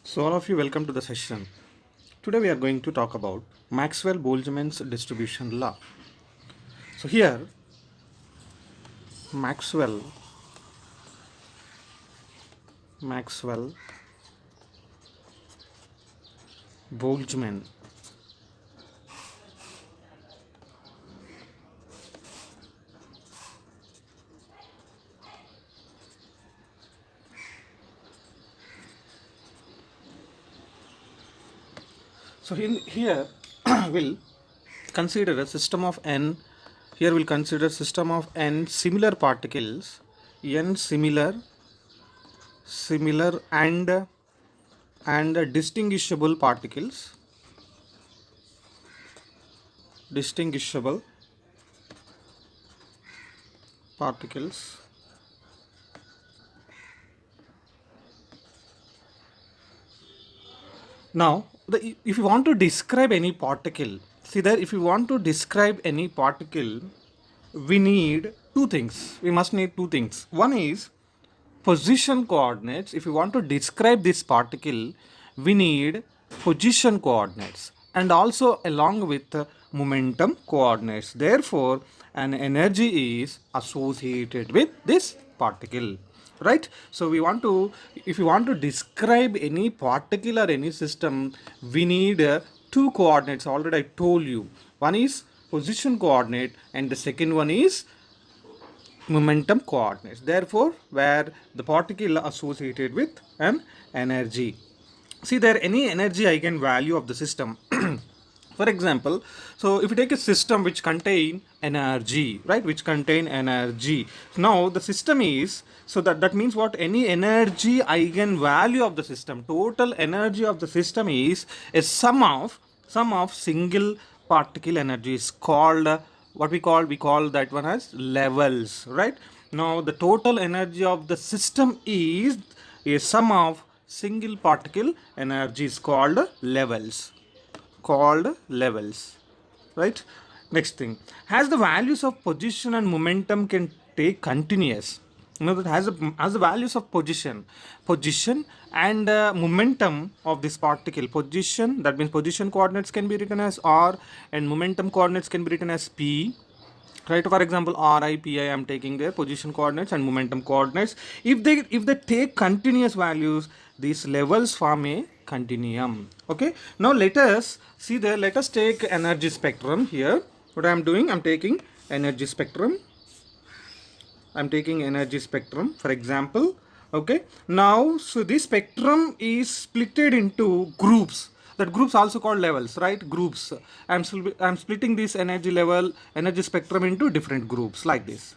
So all of you, welcome to the session. Today we are going to talk about Maxwell-Boltzmann's distribution law. So here Maxwell Boltzmann. So here we'll consider a system of n. Here we'll consider system of n similar particles, n similar and distinguishable particles, Now, if you want to describe any particle, see there, if you want to describe any particle, we need two things. We must need two things. One is position coordinates. If you want to describe this particle, we need position coordinates, and also along with momentum coordinates. Therefore, an energy is associated with this particle, right? So we want to, if you want to describe any particle or any system, we need two coordinates. Already I told you, one is position coordinate and the second one is momentum coordinates. Therefore, where the particle associated with an energy. See there, any energy eigenvalue of the system. For example, so if you take a system which contain energy, right, which contain energy. Now the system is, so that means what, any energy eigenvalue of the system, total energy of the system is a sum of single particle energies called what we call that one as levels, right? Now the total energy of the system is a sum of single particle energies called levels, right? Next thing, has the values of position and momentum can take continuous. You know that has the values of position and momentum of this particle. Position, that means position coordinates can be written as r and momentum coordinates can be written as p, right? For example, ri, pi, I am taking their position coordinates and momentum coordinates. If they take continuous values, these levels form a continuum. Okay, now let us see there, let us take energy spectrum. Here what I am doing, I'm taking energy spectrum, for example. Okay, now so this spectrum is splitted into groups. That groups also called levels, right? Groups. I'm splitting this energy spectrum into different groups like this.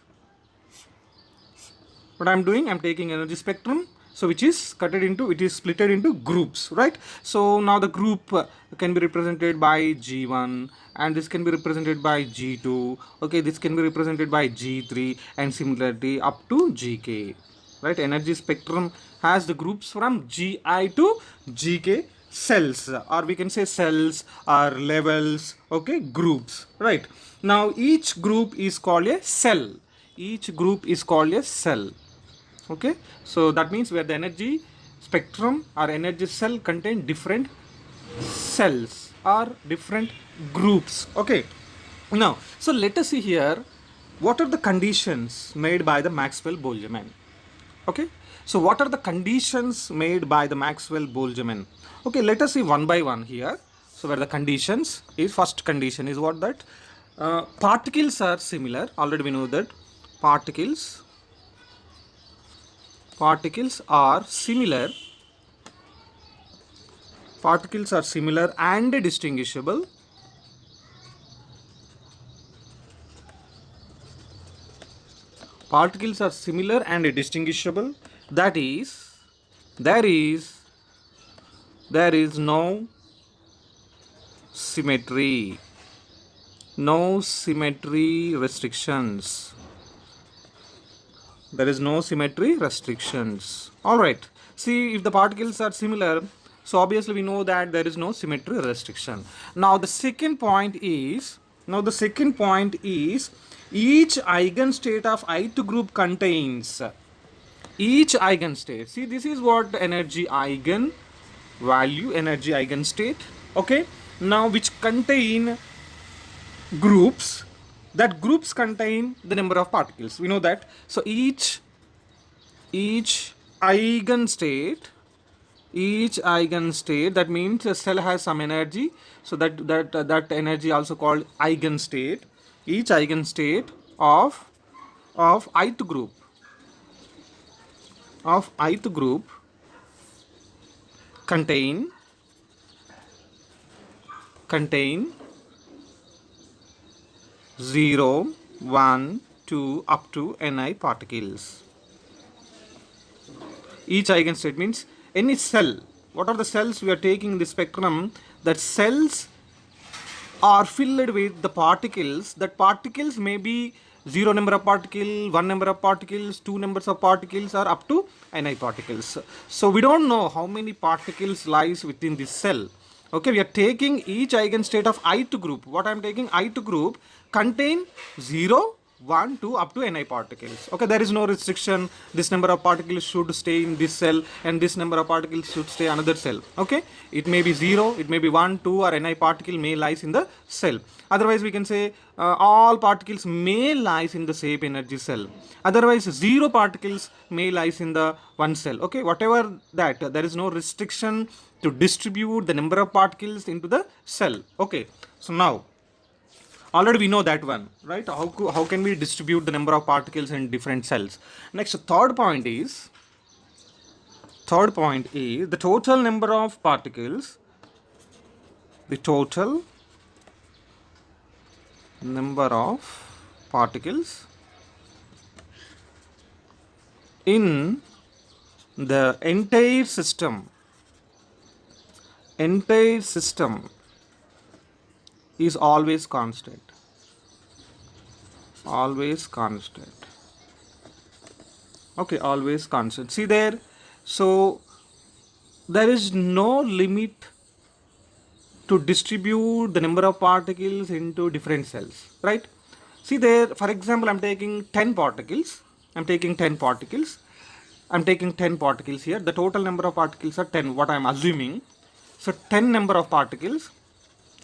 What I'm doing, I'm taking energy spectrum, so which is splitted into groups, right? So now the group can be represented by G1, and this can be represented by G2. Okay, this can be represented by G3, and similarly up to Gk, right? Energy spectrum has the groups from Gi to Gk, cells, or we can say cells or levels. Okay, groups, right? Now each group is called a cell. Okay, so that means where the energy spectrum or energy cell contain different cells or different groups. Okay, now so let us see here what are the conditions made by the Maxwell-Boltzmann. Okay, so what are the conditions made by the Maxwell-Boltzmann? Okay, let us see one by one here. So where the conditions is, first condition is what, that particles are similar. Already we know that particles are similar and distinguishable. Particles are similar and distinguishable. That is, there is no symmetry restrictions. There is no symmetry restrictions. All right. See, if the particles are similar, so obviously we know that there is no symmetry restriction. Now the second point is, each eigenstate of ith group contains each eigenstate. See, this is what energy eigen value energy eigenstate. Okay, now which contain groups, that groups contain the number of particles, we know that. So each eigenstate, that means a cell has some energy, so that energy also called eigenstate. Each eigenstate of ith group, contain 0, 1, 2 up to ni particles. Each eigenstate means any cell. What are the cells we are taking in the spectrum? That cells are filled with the particles. That particles may be 0 number of particles, 1 number of particles, 2 numbers of particles, or up to ni particles. So we don't know how many particles lies within this cell. Okay, we are taking each eigenstate of ith group. What I am taking, ith group contain 0, 1, 2 up to ni particles. Okay, there is no restriction. This number of particles should stay in this cell and this number of particles should stay another cell. Okay, it may be 0, it may be 1, 2 or ni particle may lies in the cell. Otherwise we can say all particles may lies in the same energy cell. Otherwise 0 particles may lies in the one cell. Okay, whatever that, there is no restriction to distribute the number of particles into the cell. Okay, so now already we know that one, right? How can we distribute the number of particles in different cells? Next, third point is the total number of particles. The total number of particles in the entire system is always constant. Okay, always constant. See there, so there is no limit to distribute the number of particles into different cells, right? See there, for example, I'm taking 10 particles. I'm taking 10 particles here. The total number of particles are 10, what I'm assuming. So 10 number of particles,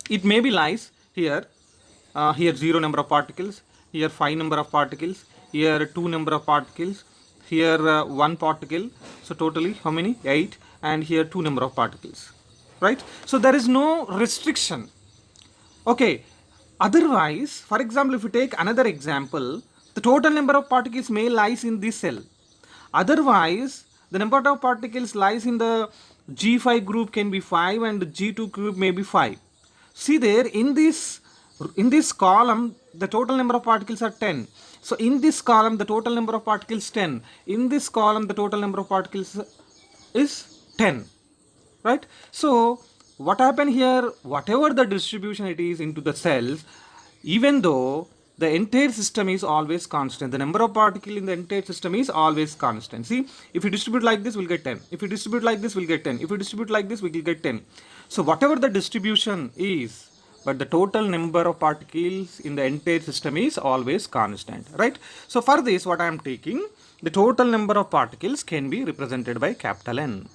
it may be lies here, here 0 number of particles, here 5 number of particles, here 2 number of particles, here 1 particle. So totally how many? 8, and here 2 number of particles, right? So there is no restriction. Okay, otherwise, for example, if you take another example, the total number of particles may lies in this cell. Otherwise, the number of particles lies in the G5 group can be 5 and the G2 group may be 5. See there, in this column, the total number of particles are 10. So in this column, the total number of particles 10. In this column, the total number of particles is 10. Right? So what happened here, whatever the distribution it is into the cells, even though the entire system is always constant, the number of particles in the entire system is always constant. See, if you distribute like this, we'll get 10. If you distribute like this, we'll get 10. If you distribute like this, we will get 10. So whatever the distribution is, but the total number of particles in the entire system is always constant, right? So for this, what I am taking, the total number of particles can be represented by capital N.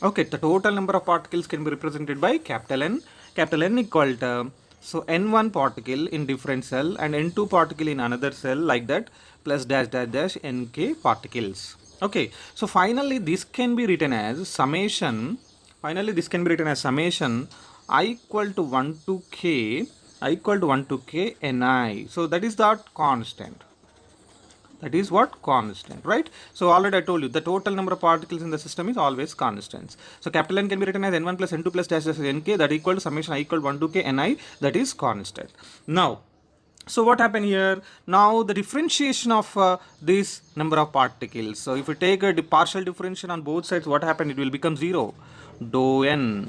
Okay, the total number of particles can be represented by capital N. Capital N equal to, so N1 particle in different cell and N2 particle in another cell, like that, plus dash dash dash Nk particles. Okay, so finally this can be written as summation. I equal to 1 to k, Ni. So that is that constant. That is what? Constant, right? So already I told you the total number of particles in the system is always constant. So capital N can be written as N1 plus N2 plus dash dash Nk, that equal to summation I equal to 1 to k Ni, that is constant. Now, so what happened here? Now the differentiation of this number of particles. So if you take a partial differentiation on both sides, what happened? It will become 0. Dou n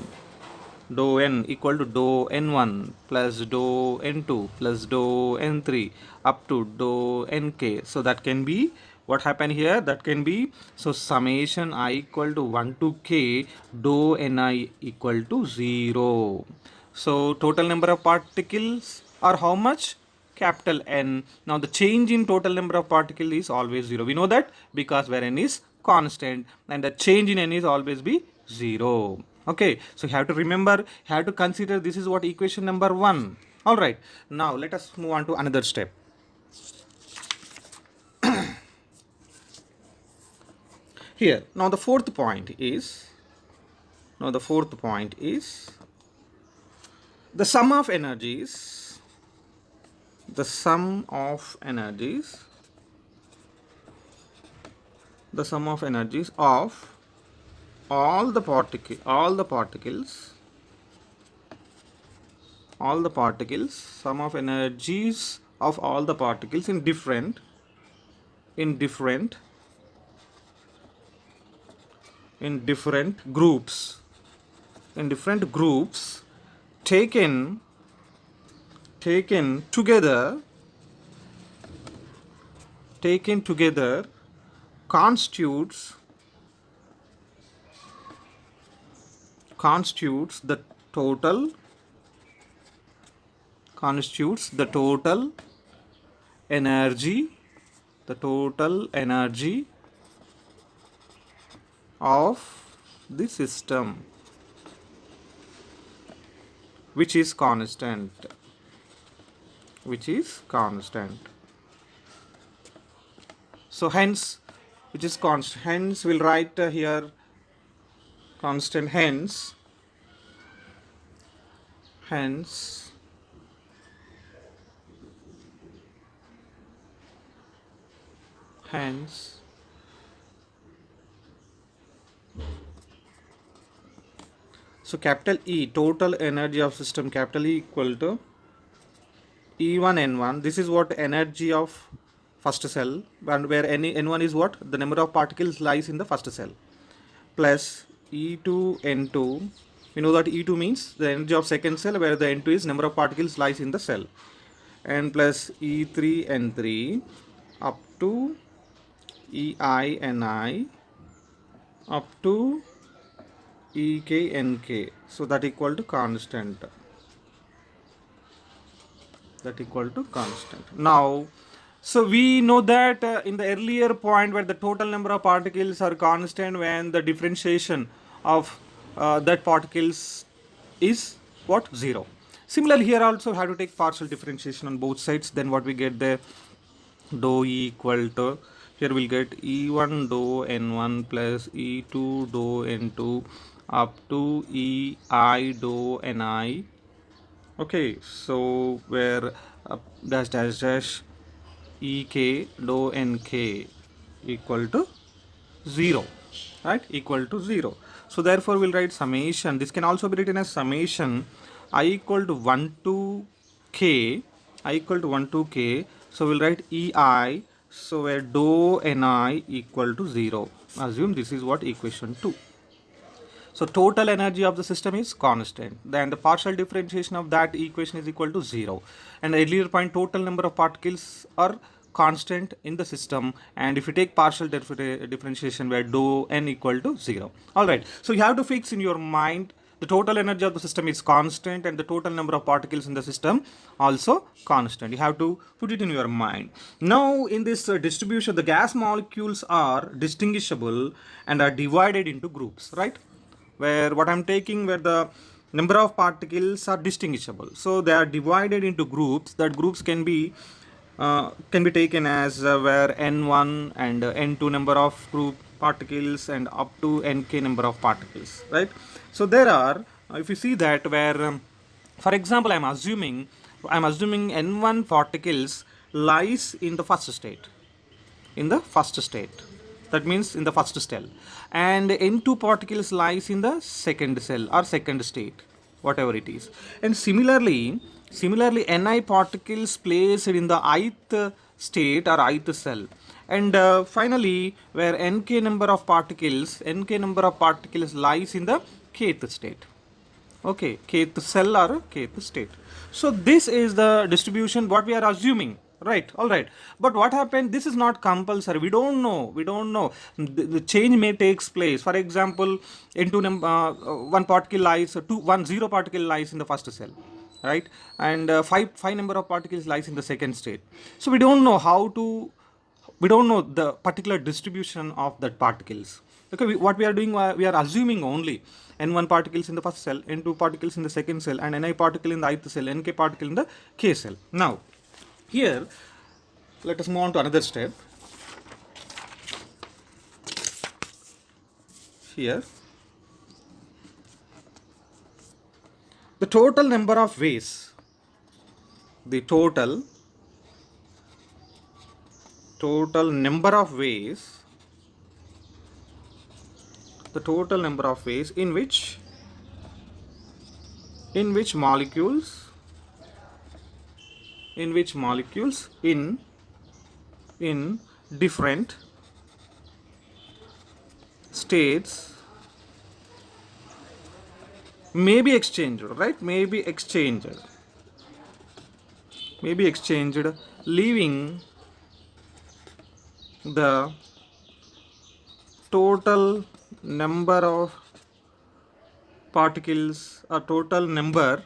equal to dou n1 plus dou n2 plus dou n3 up to dou nk. So that can be, what happened here? That can be, so summation I equal to 1 to k dou ni equal to 0. So total number of particles are how much? Capital N. Now the change in total number of particles is always 0. We know that because where n is constant, and the change in n is always be 0. Okay, so you have to remember, you have to consider this is what equation number 1. All right, now let us move on to another step. Here, now the fourth point is, the sum of energies, the sum of energies of all the particles, sum of energies of all the particles in different groups, taken together constitutes the total energy of the system, which is constant. So hence, which is constant, hence we'll write here constant, hence so capital E, total energy of system, capital E equal to E1 N1. This is what energy of first cell, and where any N1 is what the number of particles lies in the first cell, plus E2 N2. We know that E2 means the energy of second cell, where the N2 is number of particles lies in the cell, and plus E3 N3 up to EI Ni up to Ek Nk. So that equal to constant. Now, so we know that in the earlier point where the total number of particles are constant when the differentiation of that particles is what? 0. Similarly, here also have to take partial differentiation on both sides. Then what we get there? Dou E equal to, here we'll get E1 dou N1 plus E2 dou N2 up to EI dou Ni. Okay, so where dash dash dash Ek dou Nk equal to 0, right? Equal to 0. So therefore we'll write summation. This can also be written as summation I equal to 1 to k. So we'll write Ei. So where dou Ni equal to 0. Assume this is what equation 2. So total energy of the system is constant. Then the partial differentiation of that equation is equal to 0. And the earlier point, total number of particles are constant in the system. And if you take partial differentiation where dou n equal to 0. Alright, so you have to fix in your mind the total energy of the system is constant and the total number of particles in the system also constant. You have to put it in your mind. Now in this distribution, the gas molecules are distinguishable and are divided into groups, right? Where what I'm taking, where the number of particles are distinguishable, so they are divided into groups. That groups can be taken as where n1 and n2 number of group particles and up to nk number of particles, right? So there are, if you see that, where for example I'm assuming n1 particles lies in the first state, that means in the first cell, and n2 particles lies in the second cell or second state, whatever it is. And similarly Ni particles placed in the ith state or ith cell, and finally where nk number of particles lies in the kth state. Okay, kth cell or kth state. So this is the distribution what we are assuming, right? All right, but what happened, this is not compulsory. We don't know the change may takes place. For example, into one particle lies, zero particle lies in the first cell, right? And five number of particles lies in the second state. So we don't know the particular distribution of that particles. Okay, what we are doing, we are assuming only n1 particles in the first cell, n2 particles in the second cell, and ni particle in the ith cell, nk particle in the k cell. Now, here, let us move on to another step. Here, the total number of ways, the total number of ways, the total number of ways in which molecules in different states may be exchanged, right? May be exchanged, leaving the total number of particles or total number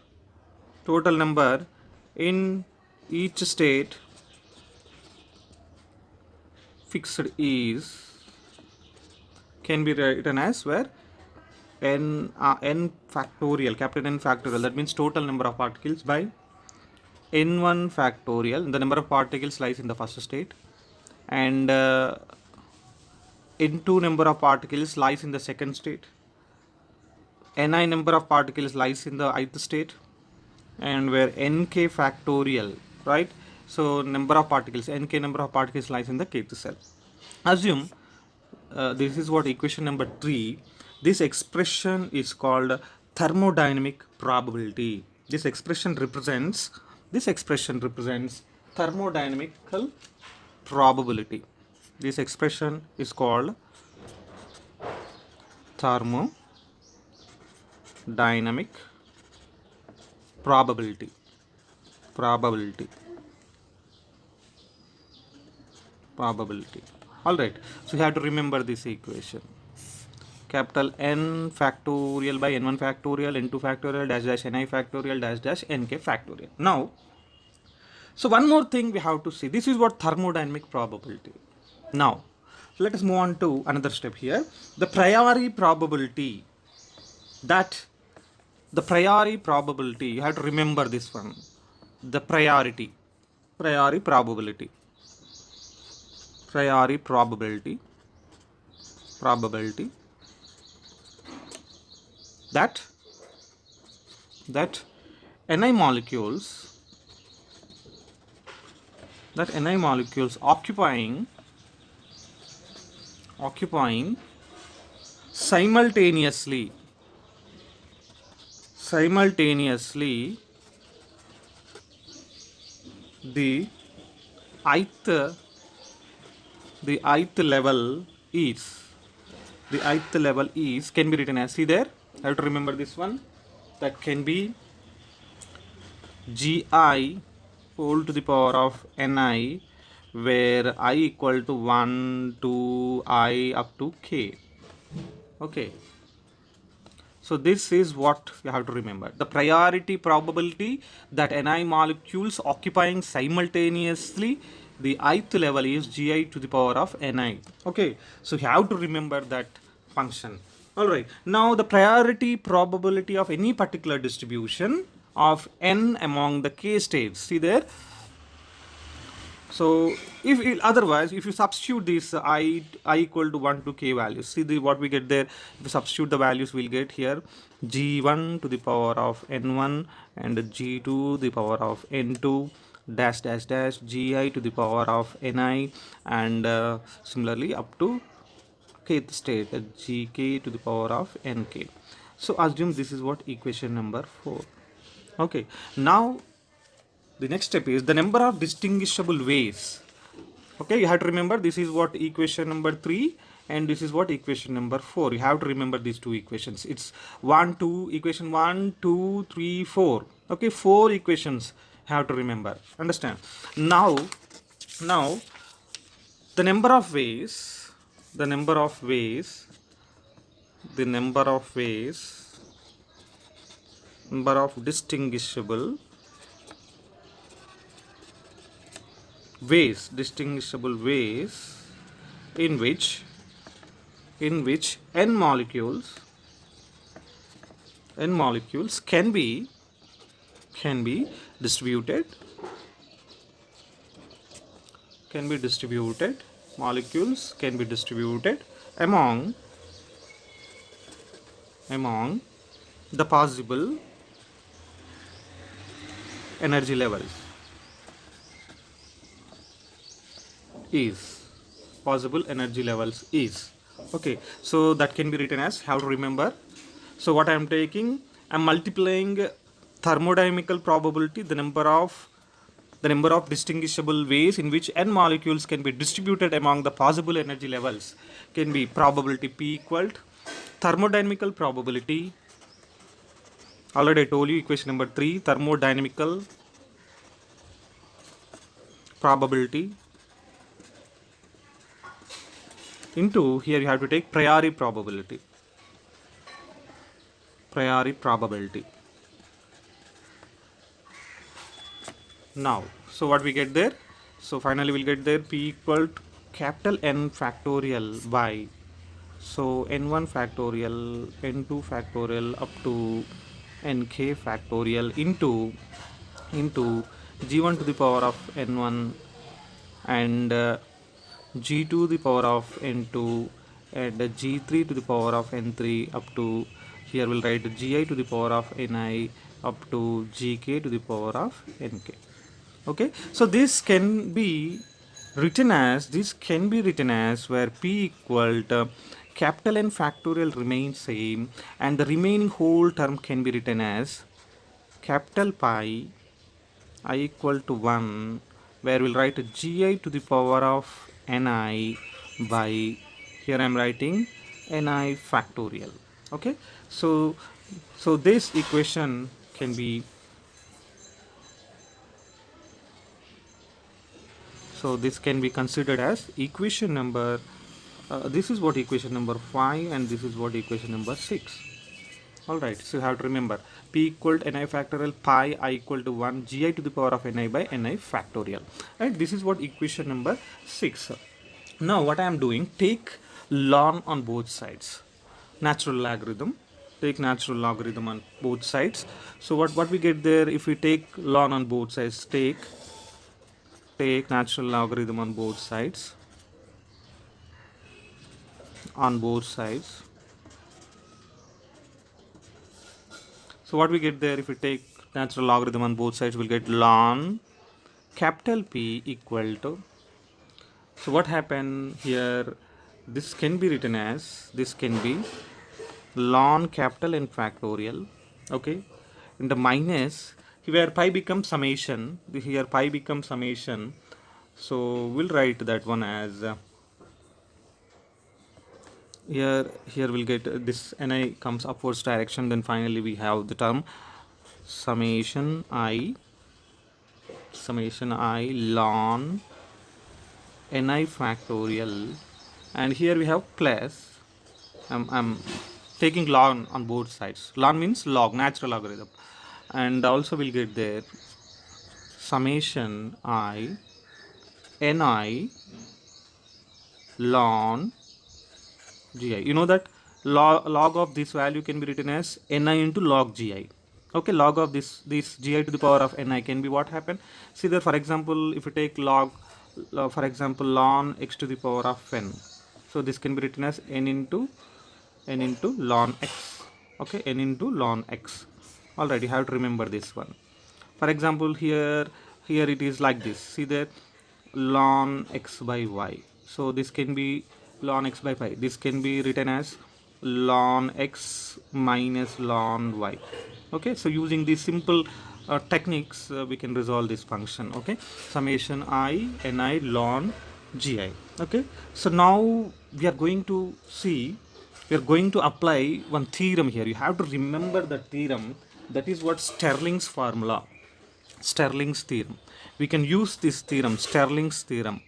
in each state fixed is, can be written as where n factorial, capital N factorial, that means total number of particles by n1 factorial, the number of particles lies in the first state, and n2 number of particles lies in the second state, ni number of particles lies in the ith state, and where nk factorial, right? So number of particles, nk number of particles lies in the kth cell. Assume this is what equation number 3. This expression is called thermodynamic probability. This expression represents thermodynamical probability. This expression is called thermodynamic probability. All right, so you have to remember this equation: capital N factorial by n1 factorial, n2 factorial, dash dash ni factorial, dash dash nk factorial. Now, so one more thing we have to see. This is what thermodynamic probability. Now, let us move on to another step here. The priori probability. You have to remember this one. The priori probability. That ni molecules occupying simultaneously the ith level is can be written as, see there, I have to remember this one, that can be gi whole to the power of ni, where I equal to 1 to I up to k. Okay, so this is what you have to remember: the priority probability that ni molecules occupying simultaneously the ith level is gi to the power of ni. Okay, so you have to remember that function. All right, now the priority probability of any particular distribution of n among the k states, see there. So if you substitute this I equal to 1 to k values, see what we get there. If you substitute the values, we'll get here g1 to the power of n1 and g2 to the power of n2 dash dash dash gi to the power of ni, and similarly up to kth state, gk to the power of nk. So assume this is what equation number 4. Okay, now the next step is the number of distinguishable ways. Okay, you have to remember this is what equation number 3 and this is what equation number 4. You have to remember these two equations. It's equation 1, 2, 3, 4. Okay, 4 equations you have to remember. Understand? Now the number of distinguishable ways in which in which n molecules can be distributed molecules can be distributed among the possible energy levels is okay. So that can be written as, how to remember. So what I am taking, I'm multiplying thermodynamical probability, the number of distinguishable ways in which n molecules can be distributed among the possible energy levels can be probability P equaled thermodynamical probability. Already I told you equation number 3, thermodynamical probability into, here you have to take priori probability. Now, so what we get there? So finally we'll get there P equal to capital N factorial by, so n1 factorial, n2 factorial up to nk factorial into g1 to the power of n1 and g2 to the power of n2 and g3 to the power of n3 up to, here we'll write gi to the power of ni up to gk to the power of nk. Okay, so this can be written as where p equal to capital N factorial remains same, and the remaining whole term can be written as capital pi I equal to 1, where we'll write gi to the power of ni by, here I'm writing ni factorial. Okay, so this equation can be, so this can be considered as equation number, this is what equation number 5 and this is what equation number 6. Alright, so you have to remember p equal to ni factorial pi I equal to 1 gi to the power of ni by ni factorial. Right, this is what equation number 6. Now what I am doing, take ln on both sides, natural logarithm, take natural logarithm on both sides. So what we get there, if we take ln on both sides, take natural logarithm on both sides, so what we get there, if we take natural logarithm on both sides, we'll get ln capital P equal to, so what happened here, this can be written as, ln capital N factorial, okay, in the minus, where pi becomes summation, here pi becomes summation, so we'll write that one as, here we'll get this ni comes upwards direction, then finally we have the term summation I ln ni factorial, and here we have plus, I'm taking ln on both sides, ln means log, natural logarithm, and also we'll get there summation I ni ln gi. You know that log of this value can be written as ni into log gi. Okay, log of this gi to the power of ni can be what happened. See there, for example, if you take log, for example, ln x to the power of n, so this can be written as n into ln x. Okay, n into ln x. Alright, you have to remember this one. For example, here it is like this. See there, ln x by y. So this can be ln x by pi. This can be written as ln x minus ln y. Okay, so using these simple techniques, we can resolve this function. Okay, summation I ni ln gi. Okay, so now we are going to apply one theorem here. You have to remember the theorem. That is what Stirling's formula, Stirling's theorem. We can use this theorem, Stirling's theorem.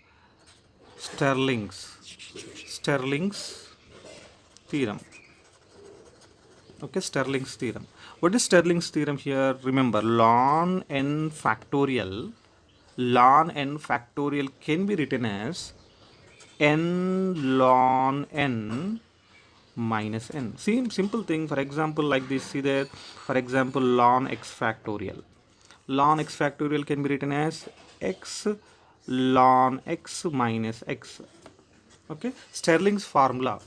Okay, Stirling's theorem. What is Stirling's theorem here? Remember, ln n factorial can be written as n ln n minus n. See, simple thing, for example, like this, see there, for example, ln x factorial. Ln x factorial can be written as x ln x minus x. Okay, Stirling's formula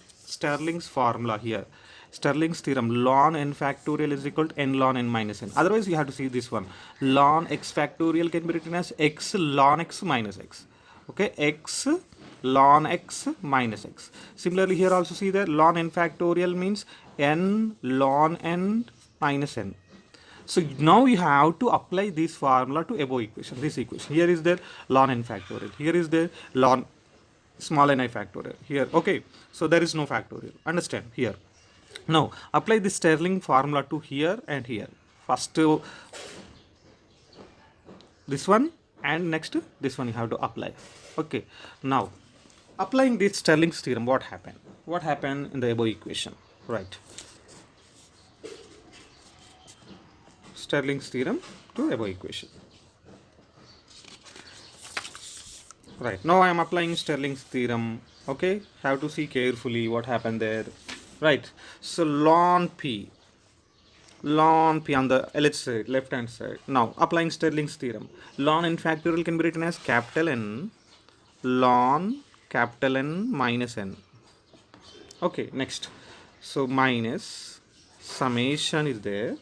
here, Stirling's theorem, ln n factorial is equal to n ln n minus n. Otherwise you have to see this one, ln x factorial can be written as x ln x minus x. Okay, x ln x minus x. Similarly here also see that ln n factorial means n ln n minus n. So now you have to apply this formula to above equation, this equation. Here is there ln n factorial, here is there ln small n I factorial here. Okay, so there is no factorial, understand here. Now apply this Stirling formula to here and here. First this one and next this one you have to apply. Okay, now applying this Stirling's theorem, what happened in the above equation, right? Stirling's theorem to above equation. Right, now I am applying Stirling's theorem. Okay, have to see carefully what happened there. Right, so ln p on the LH side, left hand side. Now applying Stirling's theorem, ln n factorial can be written as capital N ln capital N minus n. Okay, next, so minus summation is there,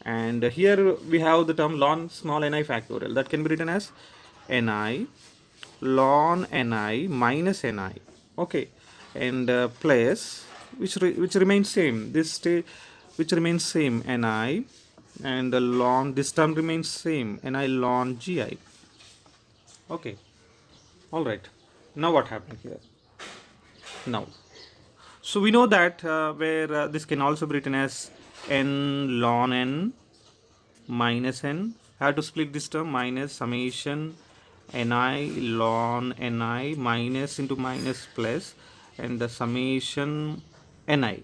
and here we have the term ln small n I factorial, that can be written as ni ln ni minus ni. Okay, and place which remains same, this state which remains same, ni, and ln this term remains same, ni ln gi. Okay, all right. Now what happened here? Now, so we know that where this can also be written as n ln n minus n. I have to split this term, minus summation ni ln ni minus into minus plus, and the summation ni.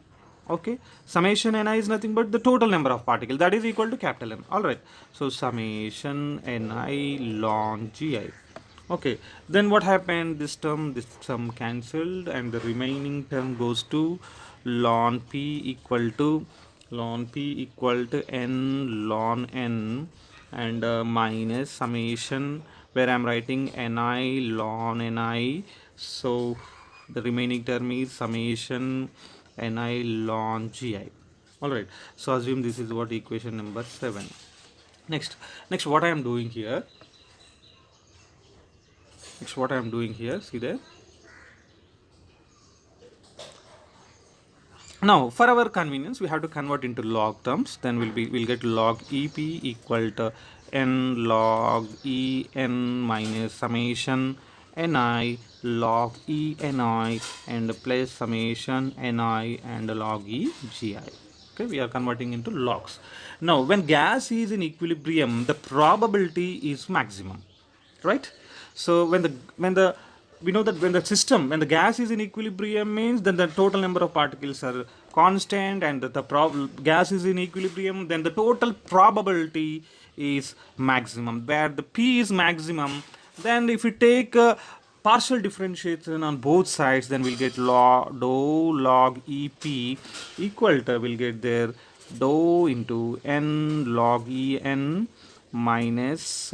Okay, summation ni is nothing but the total number of particles, that is equal to capital N. All right, so summation ni ln gi. Okay, then what happened, this term cancelled, and the remaining term goes to ln p equal to n ln n, and minus summation where I am writing ni ln ni, so the remaining term is summation ni ln gi. All right, so assume this is what equation number 7. Next what I am doing here, see there. Now for our convenience we have to convert into log terms, then we'll get log ep equal to n log e n minus summation ni log e ni and plus summation ni and log e gi. Okay, we are converting into logs. Now when gas is in equilibrium, the probability is maximum, right? So when we know that when the gas is in equilibrium means then the total number of particles are constant, and the gas is in equilibrium, then the total probability is maximum. Where the P is maximum, then if we take partial differentiation on both sides, then we'll get dou log EP equal to, we'll get there dou into n log En minus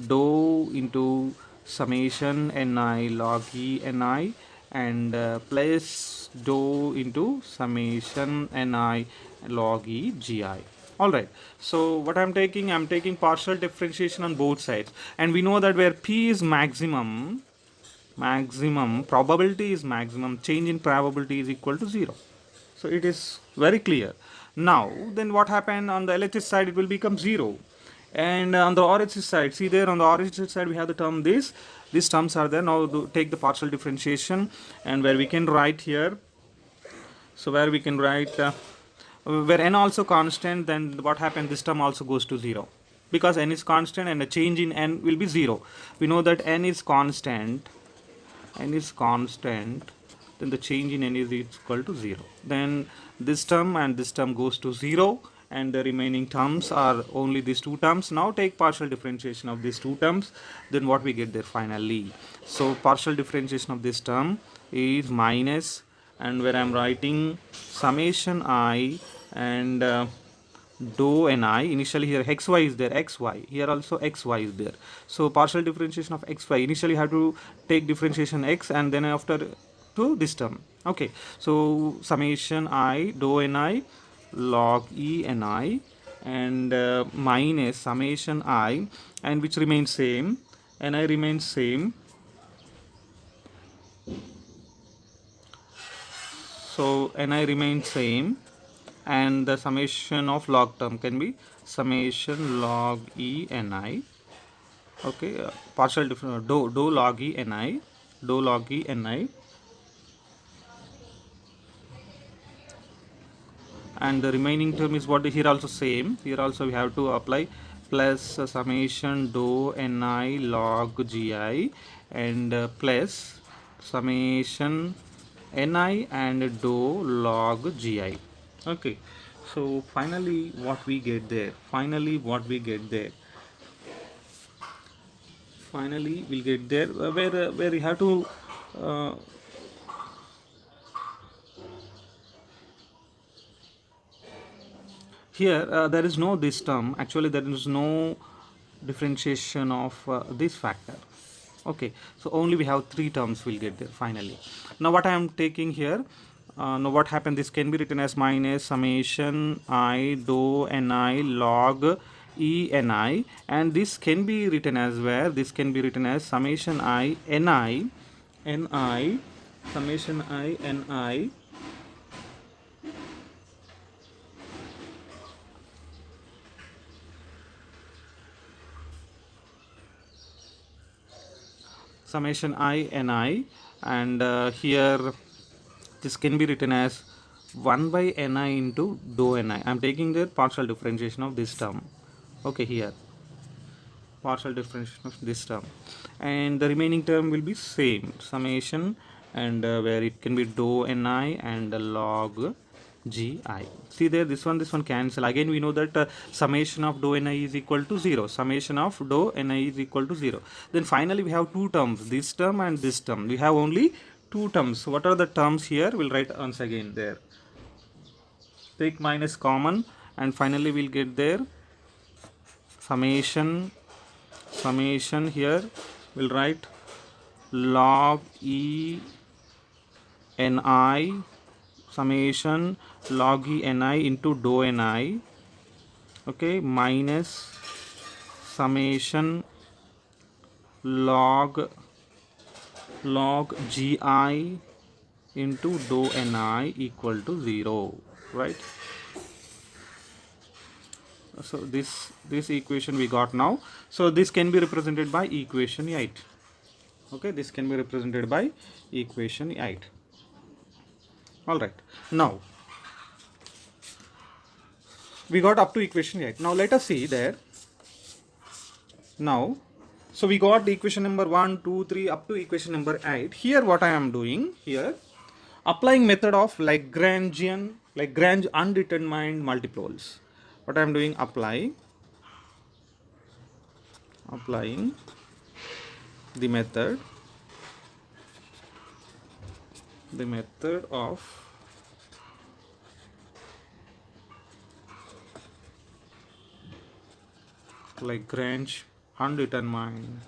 dou into summation ni log E ni and plus dou into summation ni log E gi. All right, so what I'm taking partial differentiation on both sides, and we know that where P is maximum, probability is maximum, change in probability is equal to 0. So it is very clear. Now then what happened on the LHS side, it will become 0, and on the RHS side, see there on the RHS side we have the term these terms are there. Now take the partial differentiation, and where we can write here, so where we can write where n also constant, then what happened, this term also goes to 0, because n is constant and a change in n will be 0. We know that n is constant, then the change in n is equal to 0. Then this term and this term goes to 0, and the remaining terms are only these two terms. Now take partial differentiation of these two terms, then what we get there finally. So partial differentiation of this term is minus and where I'm writing summation I and dou ni. Initially here xy is there, xy here also xy is there, so partial differentiation of xy, initially you have to take differentiation x and then after to this term. Okay, so summation I dou ni log e ni and minus summation I, and which remains same, ni remains same, so ni remains same, and the summation of log term can be summation log e ni. Okay, partial difference dou log e ni, dou log e ni, and the remaining term is what here also same, here also we have to apply plus summation dou ni log gi and plus summation ni and dou log gi. Okay, so finally what we get there, finally we'll get there where we have to here there is no this term, actually there is no differentiation of this factor. Okay, so only we have three terms we'll get there finally. Now what I am taking here, now what happened, this can be written as minus summation I dou ni log e ni, and this can be written as where, this can be written as summation I ni summation I ni summation I ni, and here this can be written as 1 by ni into dou ni. I am taking the partial differentiation of this term. Okay, here partial differentiation of this term, and the remaining term will be same summation, and where it can be dou ni and log gi. See there, this one cancel. Again we know that summation of dou ni is equal to 0, summation of dou ni is equal to 0. Then finally we have two terms, this term and this term, we have only two terms. What are the terms here, we'll write once again there, take minus common, and finally we'll get there summation here we'll write log e ni summation log e ni into dou ni, okay, minus summation log gi into dou ni equal to 0, right? So this equation we got now, so this can be represented by equation 8. Okay, this can be represented by equation 8. All right, now we got up to equation 8. Now let us see there. Now, so we got the equation number 1, 2, 3 up to equation number 8. Here what I am doing here, applying method of Lagrange undetermined multipoles. What I am doing, applying the method of Lagrange undetermined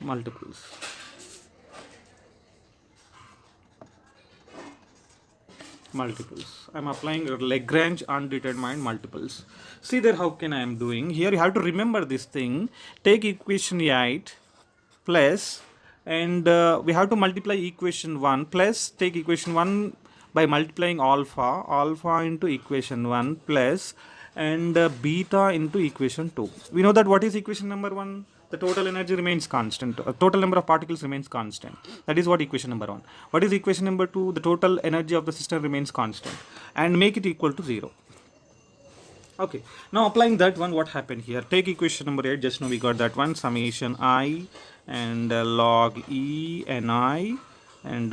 multiples. I am applying Lagrange undetermined multiples. See there, how can I am doing here, you have to remember this thing, take equation 8 plus, and we have to multiply equation 1 plus, take equation 1 by multiplying alpha into equation 1 plus, and beta into equation 2. We know that what is equation number 1, the total energy remains constant, total number of particles remains constant. That is what equation number 1. What is equation number 2? The total energy of the system remains constant, and make it equal to 0. Okay, now applying that one, what happened here, take equation number 8, just now we got that one, summation I and log e ni and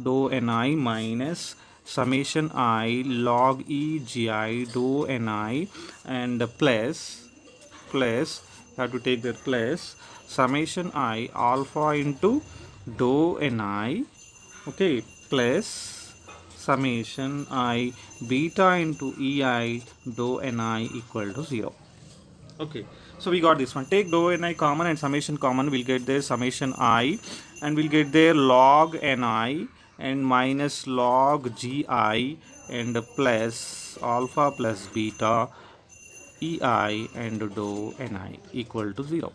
dou ni minus summation I log e gi dou ni and plus have to take that plus summation I alpha into dou ni, okay, plus summation I beta into ei dou ni equal to 0. Okay, so we got this one. Take dou ni common and summation common. We'll get there summation I, and we'll get there log ni and minus log gi and plus alpha plus beta ei and dou ni equal to 0.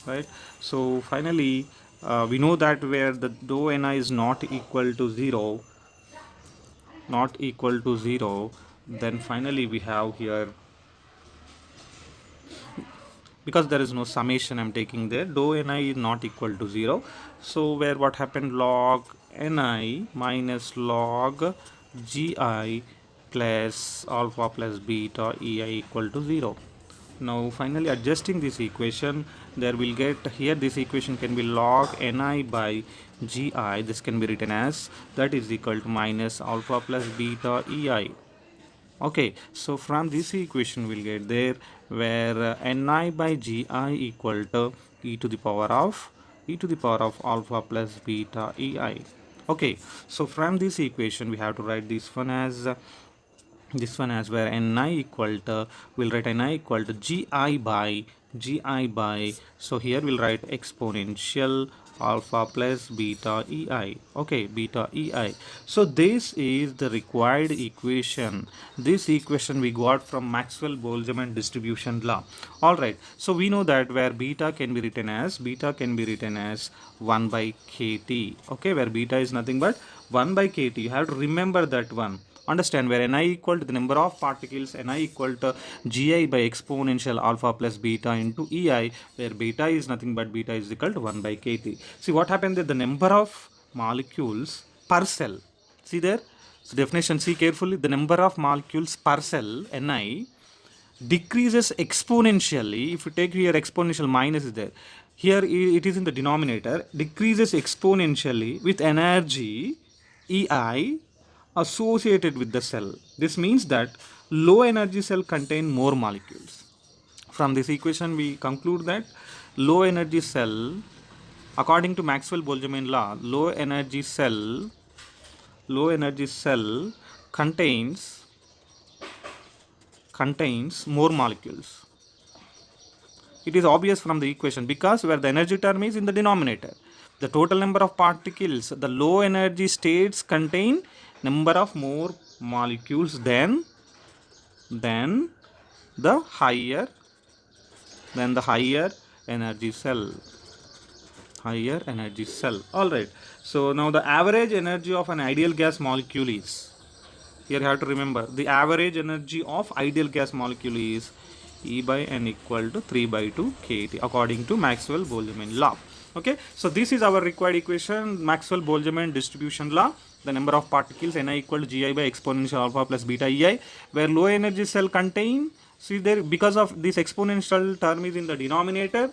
Right? So finally, we know that where the dou ni is not equal to 0, then finally we have here, because there is no summation I'm taking there, dou ni is not equal to 0. So where what happened, log ni minus log gi plus alpha plus beta ei equal to 0. Now finally adjusting this equation, there will get here, this equation can be log ni by gi, this can be written as that is equal to minus alpha plus beta ei. Okay, so from this equation we'll get there where ni by gi equal to e to the power of alpha plus beta ei. Okay, so from this equation we have to write this one as where ni equal to, we'll write ni equal to gi by, so here we'll write exponential alpha plus beta ei. Okay, beta ei. So this is the required equation. This equation we got from Maxwell-Boltzmann distribution law. All right, so we know that where beta can be written as 1 by kt. Okay, where beta is nothing but 1 by kt. You have to remember that one. Understand, where ni equal to the number of particles, ni equal to gi by exponential alpha plus beta into ei, where beta is nothing but beta is equal to 1 by kt. See what happened there, the number of molecules per cell. See there, so definition, see carefully, the number of molecules per cell, ni, decreases exponentially. If you take here exponential minus is there, here it is in the denominator, decreases exponentially with energy ei associated with the cell. This means that low energy cell contain more molecules. From this equation we conclude that low energy cell, according to Maxwell-Boltzmann law, low energy cell contains more molecules. It is obvious from the equation, because where the energy term is in the denominator, the total number of particles, the low energy states contain number of more molecules than the higher energy cell. All right, so now the average energy of an ideal gas molecule is, here you have to remember, the average energy of ideal gas molecule is E by N equal to 3 by 2 kT according to Maxwell-Boltzmann law. Okay, so this is our required equation, Maxwell-Boltzmann distribution law. The number of particles ni equal to gi by exponential alpha plus beta ei, where low energy cell contain, see there, because of this exponential term is in the denominator,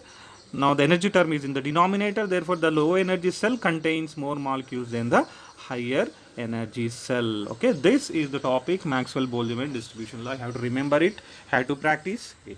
now the energy term is in the denominator, therefore the low energy cell contains more molecules than the higher energy cell. Okay, this is the topic, Maxwell-Boltzmann distribution law. You have to remember it, have to practice it.